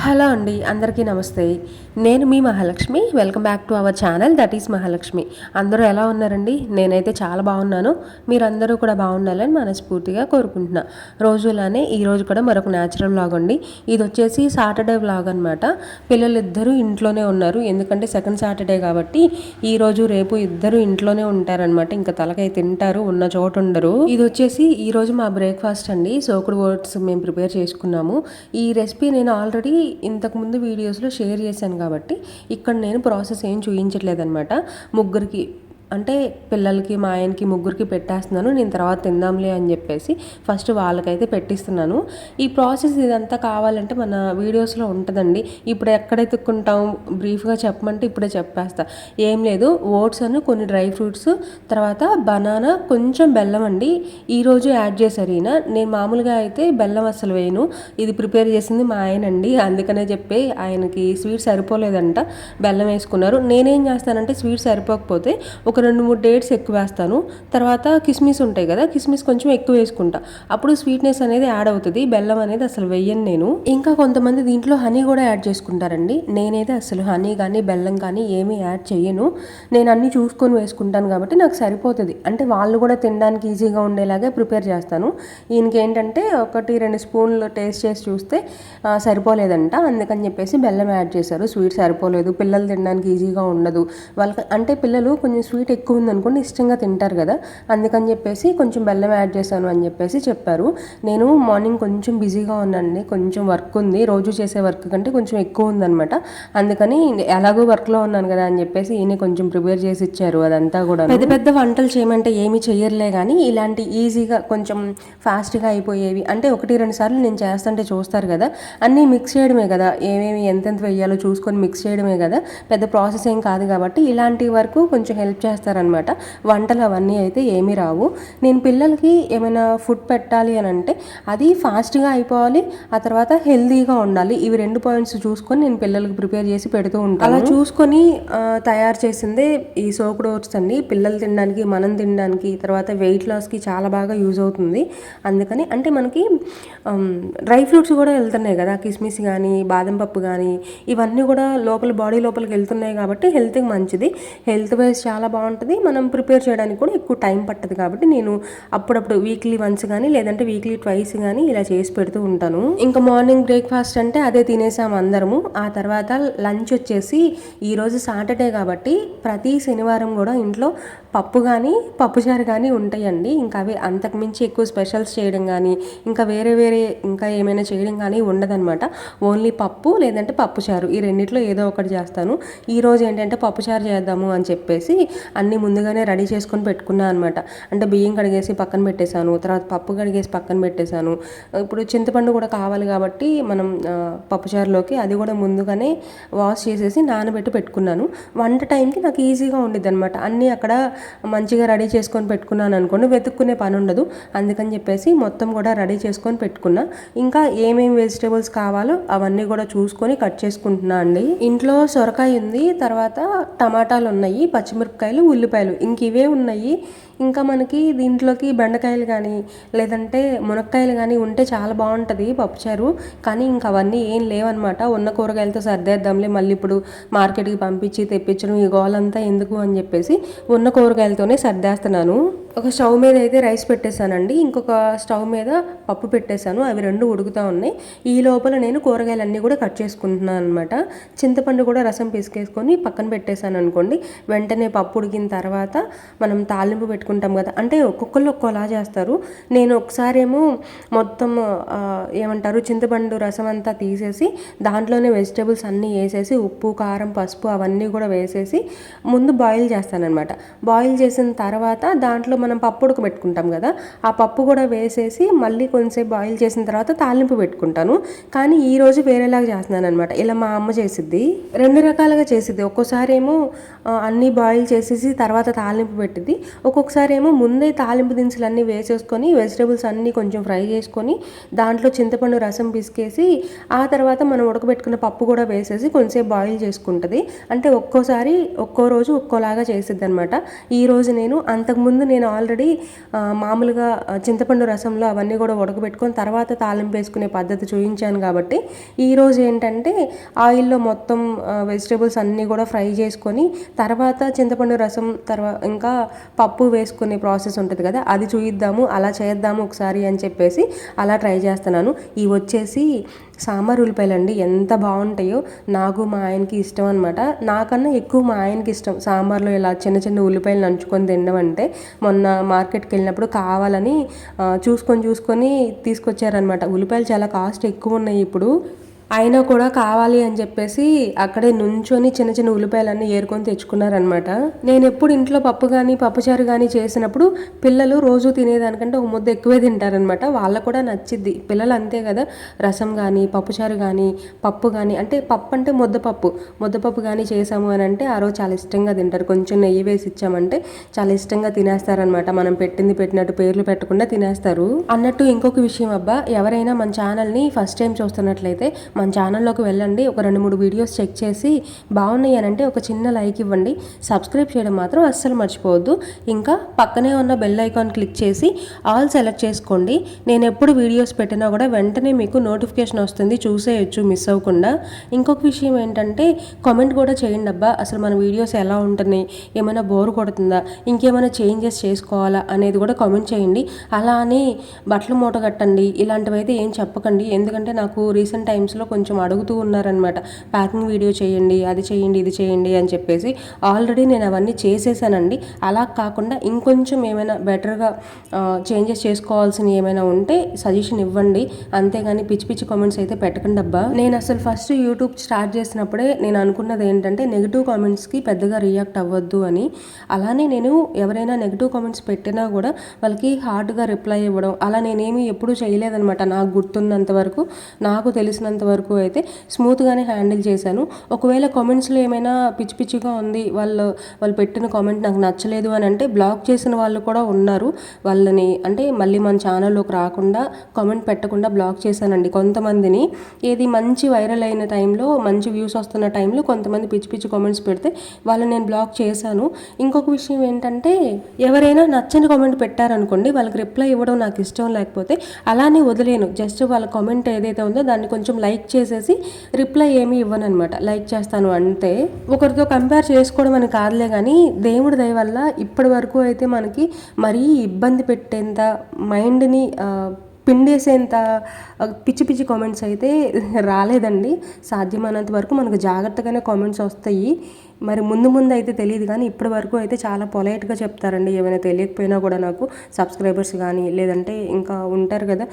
Hello అండి, అందరికీ నమస్తే. నేను మీ Mahalakshmi. Welcome back to our channel, that is Mahalakshmi. అందరూ ఎలా ఉన్నారండి? నేనైతే చాలా బాగున్నాను. మీరందరూ కూడా బాగుండాలని మనస్ఫూర్తిగా కోరుకుంటున్నా. రోజులానే ఈరోజు కూడా మరొక న్యాచురల్ వ్లాగ్ అండి. ఇది వచ్చేసి సాటర్డే వ్లాగ్ అనమాట. పిల్లలిద్దరూ ఇంట్లోనే ఉన్నారు, ఎందుకంటే సెకండ్ సాటర్డే కాబట్టి ఈరోజు రేపు ఇద్దరు ఇంట్లోనే ఉంటారనమాట. ఇంకా తలకై తింటారు, ఉన్న చోట ఉండరు. ఇది వచ్చేసి ఈరోజు మా బ్రేక్ఫాస్ట్ అండి. సోకుడు ఓట్స్ మేము ప్రిపేర్ చేసుకున్నాము. ఈ రెసిపీ నేను ఆల్రెడీ ఇంతకుముందు వీడియోస్లో షేర్ చేశాను కాబట్టి ఇక్కడ నేను ప్రాసెస్ ఏం చూపించట్లేదు అనమాట. ముగ్గురికి అంటే పిల్లలకి మా ఆయనకి ముగ్గురికి పెట్టేస్తున్నాను. నేను తర్వాత తిందాంలే అని చెప్పేసి ఫస్ట్ వాళ్ళకైతే పెట్టిస్తున్నాను. ఈ ప్రాసెస్ ఇదంతా కావాలంటే మన వీడియోస్లో ఉంటుందండి. ఇప్పుడు ఎక్కడ ఎత్తుక్కుంటాం, బ్రీఫ్గా చెప్పమంటే ఇప్పుడే చెప్పేస్తా. ఏం లేదు, ఓట్స్ అని కొన్ని డ్రై ఫ్రూట్స్, తర్వాత బనానా, కొంచెం బెల్లం అండి ఈరోజు యాడ్ చేశారు ఈయన. నేను మామూలుగా అయితే బెల్లం అసలు వేయను. ఇది ప్రిపేర్ చేసింది మా ఆయన అండి, అందుకనే చెప్పి ఆయనకి స్వీట్ సరిపోలేదంట, బెల్లం వేసుకున్నారు. నేనేం చేస్తానంటే స్వీట్ సరిపోకపోతే ఒక 2-3 డేట్స్ ఎక్కువ వేస్తాను. తర్వాత కిస్మిస్ ఉంటాయి కదా, కిస్మిస్ కొంచెం ఎక్కువ వేసుకుంటా. అప్పుడు స్వీట్నెస్ అనేది యాడ్ అవుతుంది. బెల్లం అనేది అసలు వెయ్యను నేను. ఇంకా కొంతమంది దీంట్లో హనీ కూడా యాడ్ చేసుకుంటారండి. నేనైతే అసలు హనీ కానీ బెల్లం కానీ ఏమీ యాడ్ చేయను. నేను అన్నీ చూసుకొని వేసుకుంటాను కాబట్టి నాకు సరిపోతుంది. అంటే వాళ్ళు కూడా తినడానికి ఈజీగా ఉండేలాగే ప్రిపేర్ చేస్తాను. ఈయనకి ఏంటంటే 1-2 స్పూన్లు టేస్ట్ చేసి చూస్తే సరిపోలేదంట, అందుకని చెప్పేసి బెల్లం యాడ్ చేశారు. స్వీట్ సరిపోలేదు, పిల్లలు తినడానికి ఈజీగా ఉండదు వాళ్ళకి. అంటే పిల్లలు కొంచెం స్వీట్ ఎక్కువ ఉందనుకోండి ఇష్టంగా తింటారు కదా, అందుకని చెప్పేసి కొంచెం బెల్లం యాడ్ చేశాను అని చెప్పేసి చెప్పారు. నేను మార్నింగ్ కొంచెం బిజీగా ఉన్నానండి, కొంచెం వర్క్ ఉంది. రోజు చేసే వర్క్ కంటే కొంచెం ఎక్కువ ఉందనమాట. అందుకని ఎలాగో వర్క్లో ఉన్నాను కదా అని చెప్పేసి ఈయన కొంచెం ప్రిపేర్ చేసి ఇచ్చారు. అదంతా కూడా పెద్ద పెద్ద వంటలు చేయమంటే ఏమీ చెయ్యర్లే కానీ ఇలాంటి ఈజీగా కొంచెం ఫాస్ట్గా అయిపోయేవి అంటే 1-2 సార్లు నేను చేస్తుంటే చూస్తారు కదా, అన్నీ మిక్స్ చేయడమే కదా, ఏమేమి ఎంతెంత వేయాలో చూసుకొని మిక్స్ చేయడమే కదా, పెద్ద ప్రాసెస్ ఏం కాదు కాబట్టి ఇలాంటి వరకు కొంచెం హెల్ప్ చేస్తారనమాట. వంటలు అవన్నీ అయితే ఏమీ రావు. నేను పిల్లలకి ఏమైనా ఫుడ్ పెట్టాలి అని అంటే అది ఫాస్ట్గా అయిపోవాలి, ఆ తర్వాత హెల్తీగా ఉండాలి. ఇవి 2 పాయింట్స్ చూసుకొని నేను పిల్లలకి ప్రిపేర్ చేసి పెడుతూ ఉంటాను. అలా చూసుకొని తయారు చేసిందే ఈ సోకుడు ఓట్స్ అండి. పిల్లలు తినడానికి, మనం తినడానికి, తర్వాత వెయిట్ లాస్కి చాలా బాగా యూజ్ అవుతుంది. అందుకని అంటే మనకి డ్రై ఫ్రూట్స్ కూడా వెళ్తున్నాయి కదా, కిస్మిస్ కానీ బాదం పప్పు కానీ ఇవన్నీ కూడా లోపల బాడీ లోపలికి వెళ్తున్నాయి కాబట్టి హెల్త్కి మంచిది. హెల్త్ వైజ్ చాలా బాగుంటుంది. మనం ప్రిపేర్ చేయడానికి కూడా ఎక్కువ టైం పట్టదు కాబట్టి నేను అప్పుడప్పుడు వీక్లీ వన్స్ కానీ లేదంటే వీక్లీ ట్వైస్ కానీ ఇలా చేసి పెడుతూ ఉంటాను. ఇంకా మార్నింగ్ బ్రేక్ఫాస్ట్ అంటే అదే తినేసాము అందరము. ఆ తర్వాత లంచ్ వచ్చేసి ఈరోజు సాటర్డే కాబట్టి ప్రతి శనివారం కూడా ఇంట్లో పప్పు కానీ పప్పుచారు కానీ ఉంటాయండి. ఇంకా అవి అంతకుమించి ఎక్కువ స్పెషల్స్ చేయడం కానీ ఇంకా వేరే ఇంకా ఏమైనా చేయడం కానీ ఉండదన్నమాట. ఓన్లీ పప్పు లేదంటే పప్పుచారు, ఈ రెండిట్లో ఏదో ఒకటి చేస్తాను. ఈరోజు ఏంటంటే పప్పుచారు చేద్దాము అని చెప్పేసి అన్నీ ముందుగానే రెడీ చేసుకొని పెట్టుకున్నాను అనమాట. అంటే బియ్యం కడిగేసి పక్కన పెట్టేశాను, తర్వాత పప్పు కడిగేసి పక్కన పెట్టేశాను. ఇప్పుడు చింతపండు కూడా కావాలి కాబట్టి మనం పప్పుచారులోకి అది కూడా ముందుగానే వాష్ చేసేసి నానబెట్టి పెట్టుకున్నాను. వంట టైంకి నాకు ఈజీగా ఉండిద్ది అనమాట. అన్నీ అక్కడ మంచిగా రెడీ చేసుకొని పెట్టుకున్నాను అనుకోండి, వెతుక్కునే పని ఉండదు. అందుకని చెప్పేసి మొత్తం కూడా రెడీ చేసుకొని పెట్టుకున్నా. ఇంకా ఏమేమి వెజిటేబుల్స్ కావాలో అవన్నీ కూడా చూసుకొని కట్ చేసుకుంటున్నా అండి. ఇంట్లో సొరకాయ ఉంది, తర్వాత టమాటాలు ఉన్నాయి, పచ్చిమిరపకాయలు, ఉల్లిపాయలు, ఇంక ఇవే ఉన్నాయి. ఇంకా మనకి దీంట్లోకి బెండకాయలు కానీ లేదంటే మునక్కాయలు కానీ ఉంటే చాలా బాగుంటుంది పప్పుచారు. కానీ ఇంక అవన్నీ ఏం లేవన్నమాట. ఉన్న కూరగాయలతో సర్దేద్దాంలే, మళ్ళీ ఇప్పుడు మార్కెట్కి పంపించి తెప్పించడం ఈ గోలంతా ఎందుకు అని చెప్పేసి ఉన్న కూరగాయలతోనే సర్దేస్తున్నాను. ఒక స్టవ్ మీద అయితే రైస్ పెట్టేశానండి, ఇంకొక స్టవ్ మీద పప్పు పెట్టేశాను. అవి 2 ఉడుకుతూ ఉన్నాయి. ఈ లోపల నేను కూరగాయలన్నీ కూడా కట్ చేసుకుంటున్నాను అనమాట. చింతపండు కూడా రసం పిసికేసుకొని పక్కన పెట్టేశాను అనుకోండి, వెంటనే పప్పు ఉడికిన తర్వాత మనం తాలింపు పెట్టుకుంటాం కదా. అంటే ఒక్కొక్కళ్ళు ఒక్కోలా చేస్తారు. నేను ఒకసారి ఏమో మొత్తం ఏమంటారు చింతపండు రసం అంతా తీసేసి దాంట్లోనే వెజిటేబుల్స్ అన్నీ వేసేసి ఉప్పు, కారం, పసుపు అవన్నీ కూడా వేసేసి ముందు బాయిల్ చేస్తానన్నమాట. బాయిల్ చేసిన తర్వాత దాంట్లో మనం పప్పు ఉడకబెట్టుకుంటాం కదా, ఆ పప్పు కూడా వేసేసి మళ్ళీ కొంచెంసేపు బాయిల్ చేసిన తర్వాత తాలింపు పెట్టుకుంటాను. కానీ ఈరోజు వేరేలాగా చేస్తున్నాను అనమాట. ఇలా మా అమ్మ చేసిద్ది, 2 రకాలుగా చేసిద్ది. ఒక్కోసారి ఏమో అన్నీ బాయిల్ చేసేసి తర్వాత తాలింపు పెట్టిద్ది, ఒక్కొక్కసారి ఒక్కొక్కసారి ఏమో ముందే తాలింపు దినుసులు అన్నీ వేసేసుకొని వెజిటేబుల్స్ అన్నీ కొంచెం ఫ్రై చేసుకొని దాంట్లో చింతపండు రసం పిసికేసి ఆ తర్వాత మనం ఉడకబెట్టుకున్న పప్పు కూడా వేసేసి కొంచెంసేపు బాయిల్ చేసుకుంటుంది. అంటే ఒక్కోసారి ఒక్కో రోజు ఒక్కోలాగా చేసిద్ది అనమాట. ఈరోజు అంతకుముందు నేను ఆల్రెడీ మామూలుగా చింతపండు రసంలో అవన్నీ కూడా ఉడకబెట్టుకొని తర్వాత తాలింపు వేసుకునే పద్ధతి చూపించాను కాబట్టి ఈరోజు ఏంటంటే ఆయిల్లో మొత్తం వెజిటేబుల్స్ అన్నీ కూడా ఫ్రై చేసుకొని తర్వాత చింతపండు రసం ఇంకా పప్పు వేసుకునే ప్రాసెస్ ఉంటుంది కదా, అది చూయిద్దాము, అలా చేద్దాము ఒకసారి అని చెప్పేసి అలా ట్రై చేస్తున్నాను. ఇవి వచ్చేసి సాంబార్ ఉల్లిపాయలండి, ఎంత బాగుంటాయో. నాకు మా ఆయనకి ఇష్టం అనమాట. నాకన్నా ఎక్కువ మా ఆయనకి ఇష్టం సాంబార్లో ఇలా చిన్న చిన్న ఉల్లిపాయలు నంచుకొని తినడం అంటే. మొన్న మార్కెట్కి వెళ్ళినప్పుడు కావాలని చూసుకొని తీసుకొచ్చారనమాట. ఉల్లిపాయలు చాలా కాస్ట్ ఎక్కువ ఉన్నాయి ఇప్పుడు, అయినా కూడా కావాలి అని చెప్పేసి అక్కడే నుంచొని చిన్న చిన్న ఉల్లిపాయలన్నీ ఏరుకొని తెచ్చుకున్నారనమాట. నేను ఎప్పుడు ఇంట్లో పప్పు కానీ పప్పుచారు కానీ చేసినప్పుడు పిల్లలు రోజు తినేదానికంటే ఒక ముద్ద ఎక్కువే తింటారనమాట. వాళ్ళకు కూడా నచ్చిద్ది. పిల్లలు అంతే కదా, రసం కానీ పప్పుచారు కానీ పప్పు కానీ, అంటే పప్పు అంటే ముద్దపప్పు కానీ చేసాము అని అంటే ఆ రోజు చాలా ఇష్టంగా తింటారు. కొంచెం నెయ్యి వేసి ఇచ్చామంటే చాలా ఇష్టంగా తినేస్తారనమాట. మనం పెట్టినట్టు పేర్లు పెట్టకుండా తినేస్తారు. అన్నట్టు ఇంకొక విషయం అబ్బా, ఎవరైనా మన ఛానల్ని ఫస్ట్ టైం చూస్తున్నట్లయితే మన ఛానల్లోకి వెళ్ళండి, ఒక 2-3 వీడియోస్ చెక్ చేసి బాగున్నాయి అని అంటే ఒక చిన్న లైక్ ఇవ్వండి. సబ్స్క్రైబ్ చేయడం మాత్రం అస్సలు మర్చిపోవద్దు. ఇంకా పక్కనే ఉన్న బెల్ ఐకాన్ క్లిక్ చేసి ఆల్ సెలెక్ట్ చేసుకోండి. నేను ఎప్పుడు వీడియోస్ పెట్టినా కూడా వెంటనే మీకు నోటిఫికేషన్ వస్తుంది, చూసేయచ్చు మిస్ అవ్వకుండా. ఇంకొక విషయం ఏంటంటే కామెంట్ కూడా చేయండి అబ్బా, అసలు మన వీడియోస్ ఎలా ఉంటున్నాయి, ఏమైనా బోర్ కొడుతుందా, ఇంకేమైనా చేంజెస్ చేసుకోవాలా అనేది కూడా కామెంట్ చేయండి. అలా అని బట్టలు మూట కట్టండి ఇలాంటివి అయితే ఏం చెప్పకండి, ఎందుకంటే నాకు రీసెంట్ టైమ్స్లో కొంచెం అడుగుతూ ఉన్నారనమాట, ప్యాకింగ్ వీడియో చేయండి, అది చేయండి, ఇది చేయండి అని చెప్పేసి. ఆల్రెడీ నేను అవన్నీ చేసేసానండి. అలా కాకుండా ఇంకొంచెం ఏమైనా బెటర్గా చేంజెస్ చేసుకోవాల్సినవి ఏమైనా ఉంటే సజెషన్ ఇవ్వండి, అంతేగాని పిచ్చి పిచ్చి కామెంట్స్ అయితే పెట్టకండి అబ్బా. నేను అసలు ఫస్ట్ యూట్యూబ్ స్టార్ట్ చేసినప్పుడే నేను అనుకున్నది ఏంటంటే నెగిటివ్ కామెంట్స్కి పెద్దగా రియాక్ట్ అవ్వద్దు అని. అలానే నేను ఎవరైనా నెగిటివ్ కామెంట్స్ పెట్టినా కూడా వాళ్ళకి హార్డ్గా రిప్లై ఇవ్వడం అలా నేనేమి ఎప్పుడూ చేయలేదనమాట. నాకు గుర్తున్నంత వరకు, నాకు తెలిసినంత వరకు అయితే స్మూత్గానే హ్యాండిల్ చేశాను. ఒకవేళ కామెంట్స్లో ఏమైనా పిచ్చి పిచ్చిగా ఉంది, వాళ్ళు పెట్టిన కామెంట్ నాకు నచ్చలేదు అని అంటే బ్లాక్ చేసిన వాళ్ళు కూడా ఉన్నారు. వాళ్ళని అంటే మళ్ళీ మన ఛానల్లోకి రాకుండా కామెంట్ పెట్టకుండా బ్లాక్ చేశానండి కొంతమందిని. ఏది మంచి వైరల్ అయిన టైంలో, మంచి వ్యూస్ వస్తున్న టైంలో కొంతమంది పిచ్చి పిచ్చి కామెంట్స్ పెడితే వాళ్ళని నేను బ్లాక్ చేశాను. ఇంకొక విషయం ఏంటంటే ఎవరైనా నచ్చని కామెంట్ పెట్టారనుకోండి, వాళ్ళకి రిప్లై ఇవ్వడం నాకు ఇష్టం లేకపోతే అలానే వదిలేను. జస్ట్ వాళ్ళ కామెంట్ ఏదైతే ఉందో దాన్ని కొంచెం లైక్ చేసేసి రిప్లై ఏమీ ఇవ్వను అనమాట, లైక్ చేస్తాను అంతే. ఒకరితో కంపేర్ చేసుకోవడం అని కాదులే కానీ దేవుడి దయ వల్ల ఇప్పటి వరకు అయితే మనకి మరీ ఇబ్బంది పెట్టేంత, మైండ్ని పిండేసేంత పిచ్చి పిచ్చి కామెంట్స్ అయితే రాలేదండి. సాధ్యమైనంత వరకు మనకు జాగ్రత్తగానే కామెంట్స్ వస్తాయి. మరి ముందు అయితే తెలియదు కానీ ఇప్పటి వరకు అయితే చాలా పొలైట్గా చెప్తారండి. ఏమైనా తెలియకపోయినా కూడా నాకు సబ్స్క్రైబర్స్ కానీ లేదంటే ఇంకా ఉంటారు కదా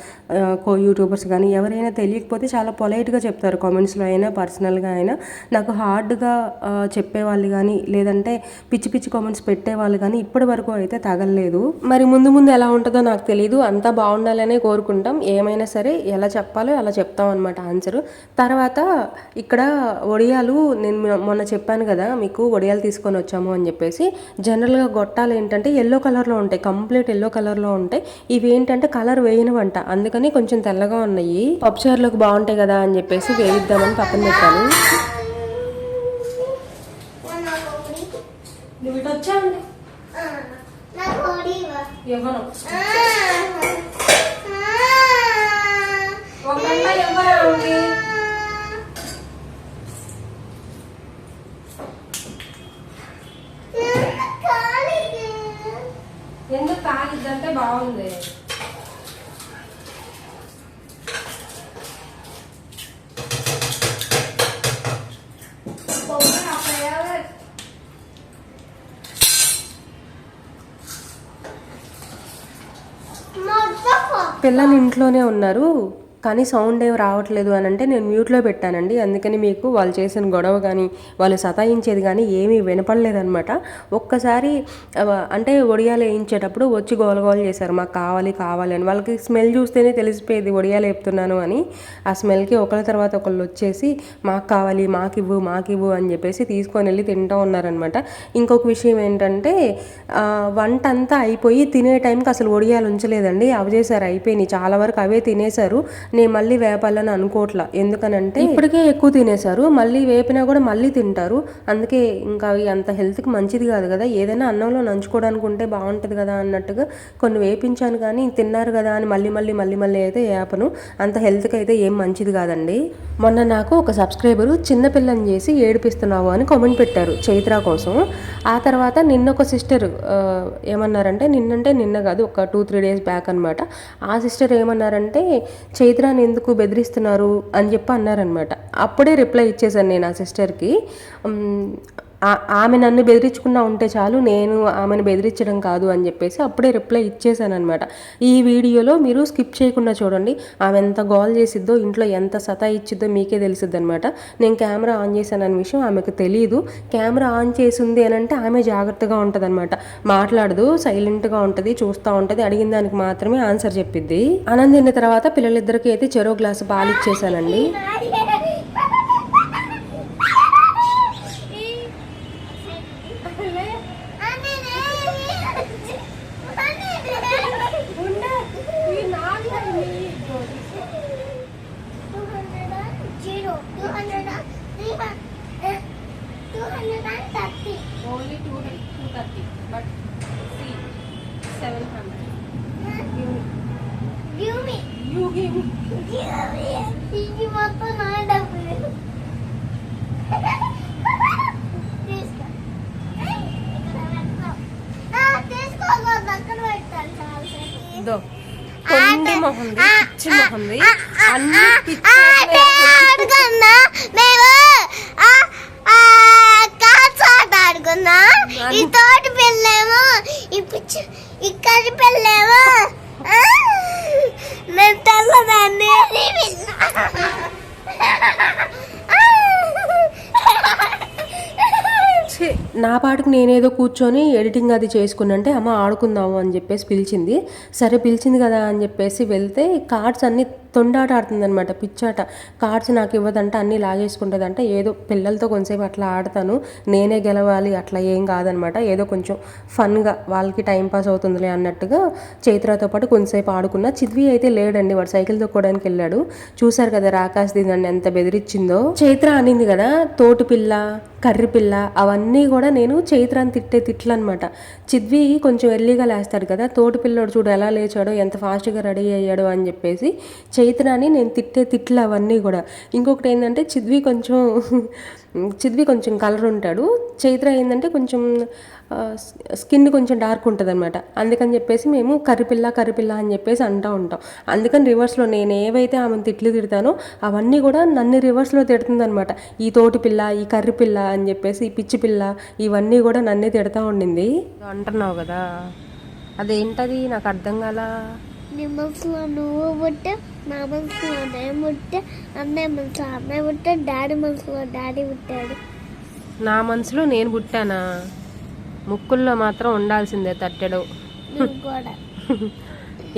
యూట్యూబర్స్ కానీ, ఎవరైనా తెలియకపోతే చాలా పొలైట్గా చెప్తారు కామెంట్స్లో అయినా పర్సనల్గా అయినా. నాకు హార్డ్గా చెప్పేవాళ్ళు కానీ లేదంటే పిచ్చి పిచ్చి కామెంట్స్ పెట్టేవాళ్ళు కానీ ఇప్పటి వరకు అయితే తగలలేదు. మరి ముందు ఎలా ఉంటుందో నాకు తెలియదు. అంతా బాగుండాలనే కోరుకుంటాం. ఏమైనా సరే ఎలా చెప్పాలో అలా చెప్తాం అనమాట ఆన్సరు. తర్వాత ఇక్కడ వడియాలు నేను మొన్న చెప్పాను కదా మీకు, వడియాలు తీసుకొని వచ్చాము అని చెప్పేసి. జనరల్గా గొట్టాలు ఏంటంటే ఎల్లో కలర్లో ఉంటాయి, కంప్లీట్ ఎల్లో కలర్లో ఉంటాయి. ఇవి ఏంటంటే కలర్ వేయనవంట, అందుకని కొంచెం తెల్లగా ఉన్నాయి. పప్పుచారులోకి బాగుంటాయి కదా అని చెప్పేసి వేయిద్దామని పక్కన పెట్టాను. నువ్వు ఇటు వచ్చావండి ఇవ్వను, ఎందుకు కాలిద్దంటే బాగుంది. పిల్లలు ఇంట్లోనే ఉన్నారు, కానీ సౌండ్ ఏం రావట్లేదు అని అంటే నేను మ్యూట్లో పెట్టానండి. అందుకని మీకు వాళ్ళు చేసిన గొడవ కానీ వాళ్ళు సతాయించేది కానీ ఏమీ వినపడలేదనమాట. ఒక్కసారి అంటే ఒడియాలు వేయించేటప్పుడు వచ్చి గోలగోలు చేశారు, మాకు కావాలి కావాలి అని. వాళ్ళకి స్మెల్ చూస్తేనే తెలిసిపోయేది ఒడియాలు వేపుతున్నాను అని. ఆ స్మెల్కి ఒకళ్ళ తర్వాత ఒకళ్ళు వచ్చేసి మాకు కావాలి, మాకివ్వు అని చెప్పేసి తీసుకొని వెళ్ళి తింటూ ఉన్నారనమాట. ఇంకొక విషయం ఏంటంటే వంట అంతా అయిపోయి తినే టైంకి అసలు ఒడియాలు ఉంచలేదండి, అవి చేశారు, అయిపోయినాయి చాలా వరకు అవే తినేశారు. నేను మళ్ళీ వేపాలని అనుకోవట్లా, ఎందుకనంటే ఇప్పటికే ఎక్కువ తినేశారు, మళ్ళీ వేపినా కూడా మళ్ళీ తింటారు. అందుకే ఇంకా అవి అంత హెల్త్కి మంచిది కాదు కదా, ఏదైనా అన్నంలో నంచుకోవడానికి ఉంటే బాగుంటుంది కదా అన్నట్టుగా కొన్ని వేపించాను. కానీ తిన్నారు కదా అని మళ్ళీ అయితే వేపను, అంత హెల్త్కి అయితే ఏం మంచిది కాదండి. మొన్న నాకు ఒక సబ్స్క్రైబరు చిన్నపిల్లని చేసి ఏడిపిస్తున్నావు అని కామెంట్ పెట్టారు చైత్ర కోసం. ఆ తర్వాత నిన్న ఒక సిస్టర్ ఏమన్నారంటే, నిన్న కాదు, ఒక 2-3 డేస్ బ్యాక్ అనమాట. ఆ సిస్టర్ ఏమన్నారంటే చైత్రాన్ని ఎందుకు బెదిరిస్తున్నారు అని చెప్పి అన్నారనమాట. అప్పుడే రిప్లై ఇచ్చేసాను నేను ఆ సిస్టర్కి. ఆమె నన్ను బెదిరించకుండా ఉంటే చాలు, నేను ఆమెను బెదిరించడం కాదు అని చెప్పేసి అప్పుడే రిప్లై ఇచ్చేసానమాట. ఈ వీడియోలో మీరు స్కిప్ చేయకుండా చూడండి, ఆమె ఎంత గోల్ చేసిద్దో, ఇంట్లో ఎంత సతా ఇచ్చిద్దో మీకే తెలిసిద్ది అనమాట. నేను కెమెరా ఆన్ చేశానన్న విషయం ఆమెకు తెలియదు. కెమెరా ఆన్ చేసింది అని అంటే ఆమె జాగ్రత్తగా ఉంటుంది అనమాట, మాట్లాడదు, సైలెంట్గా ఉంటుంది, చూస్తూ ఉంటుంది, అడిగిన దానికి మాత్రమే ఆన్సర్ చెప్పిద్ది. అన్నం తిన్న తర్వాత పిల్లలిద్దరికీ అయితే చెరో గ్లాసు పాలు ఇచ్చేసానండి. Only 230, but see, 700. Give me. You give me. Give మొత్తం నా డబ్బులు. తీసుకో. తీసుకోకూడదు, అక్కడ పెట్టాలి చాలా. కొండి మొహంది, పిచ్చి మొహంది, అన్ని ఆడుకున్నా. ఈ తోటి పిల్లేమో, ఈ పిచ్చి ఇక్కడి పిల్లేమో నేను తెల్లదాన్ని. నా పాటికి నేనేదో కూర్చొని ఎడిటింగ్ అది చేసుకున్నంటే అమ్మ ఆడుకుందాము అని చెప్పేసి పిలిచింది. సరే పిలిచింది కదా అని చెప్పేసి వెళ్తే కార్డ్స్ అన్నీ తొండాట ఆడుతుందనమాట, పిచ్చాట. కార్డ్స్ నాకు ఇవ్వదంట, అన్నీ లాగేసుకుంటుందంట. ఏదో పిల్లలతో కొంచెంసేపు అట్లా ఆడతాను, నేనే గెలవాలి అట్లా ఏం కాదనమాట, ఏదో కొంచెం ఫన్గా వాళ్ళకి టైంపాస్ అవుతుందిలే అన్నట్టుగా చైత్రతో పాటు కొంచెంసేపు ఆడుకున్నా. చిద్వి అయితే లేడండి, వాడు సైకిల్ తొక్కోవడానికి వెళ్ళాడు. చూశారు కదా రాకాష్ దిందండి ఎంత బెదిరించిందో. చైత్ర అనింది కదా తోటి పిల్ల, కర్రి పిల్ల, అవన్నీ కూడా నేను చైత్రాన్ని తిట్టే తిట్లు అనమాట. చిద్వి కొంచెం ఎర్లీగా లేస్తాడు కదా, తోటి పిల్లోడు చూడు ఎలా లేచాడో, ఎంత ఫాస్ట్గా రెడీ అయ్యాడో అని చెప్పేసి చైత్రాన్ని నేను తిట్టే తిట్లు అవన్నీ కూడా. ఇంకొకటి ఏంటంటే చిద్వి కొంచెం కలర్ ఉంటాడు, చైత్ర ఏంటంటే కొంచెం స్కిన్ కొంచెం డార్క్ ఉంటుంది అనమాట. అందుకని చెప్పేసి మేము కర్రిపిల్ల అని చెప్పేసి అంటూ ఉంటాం. అందుకని రివర్స్లో నేను ఏవైతే ఆమెను తిట్లు తిడతానో అవన్నీ కూడా నన్ను రివర్స్లో తిడుతుంది అనమాట. ఈ తోటి పిల్ల, ఈ కర్రి పిల్ల అని చెప్పేసి, ఈ పిచ్చి పిల్ల, ఇవన్నీ కూడా నన్నే తిడతా ఉండింది. అంటున్నావు కదా, అదేంటది నాకు అర్థం కాల. నీ మనసులో నువ్వు పుట్టే, నా మనసులో నేను పుట్టే, అన్నయ్య మనసులో అన్నయ్య పుట్టే, డాడీ మనసులో డాడీ పుట్టాడు. నా మనసులో నేను పుట్టానా? ముక్కుల్లో మాత్రం ఉండాల్సిందే తట్టెడు.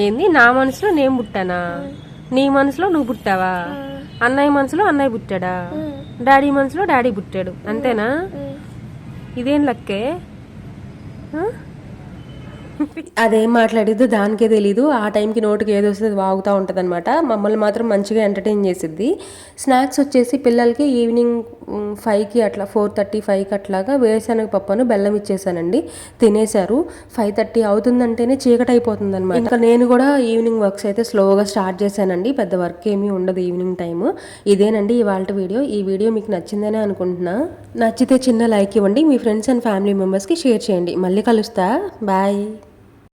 ఏంది నా మనసులో నేను పుట్టానా? నీ మనసులో నువ్వు పుట్టావా? అన్నయ్య మనసులో అన్నయ్య పుట్టాడా? డాడీ మనసులో డాడీ పుట్టాడు, అంతేనా? ఇదేం లక్కే? అదేం మాట్లాడిద్దో దానికే తెలీదు. ఆ టైంకి నోటికి ఏదో వస్తుంది వాగుతూ ఉంటుంది అనమాట. మమ్మల్ని మాత్రం మంచిగా ఎంటర్టైన్ చేసిద్ది. స్నాక్స్ వచ్చేసి పిల్లలకి ఈవినింగ్ 5కి అట్లా, 4:35కి అట్లాగా వేరుశనగ పప్పును బెల్లం ఇచ్చేసానండి, తినేశారు. 5:30 అవుతుందంటేనే చీకటి అయిపోతుంది అనమాట. ఇంకా నేను కూడా ఈవినింగ్ వర్క్స్ అయితే స్లోగా స్టార్ట్ చేశానండి, పెద్ద వర్క్ ఏమీ ఉండదు ఈవినింగ్ టైము. ఇదేనండి ఇవాళ వీడియో. ఈ వీడియో మీకు నచ్చిందనే అనుకుంటున్నా. నచ్చితే చిన్న లైక్ ఇవ్వండి, మీ ఫ్రెండ్స్ అండ్ ఫ్యామిలీ మెంబర్స్కి షేర్ చేయండి. మళ్ళీ కలుస్తా, బాయ్.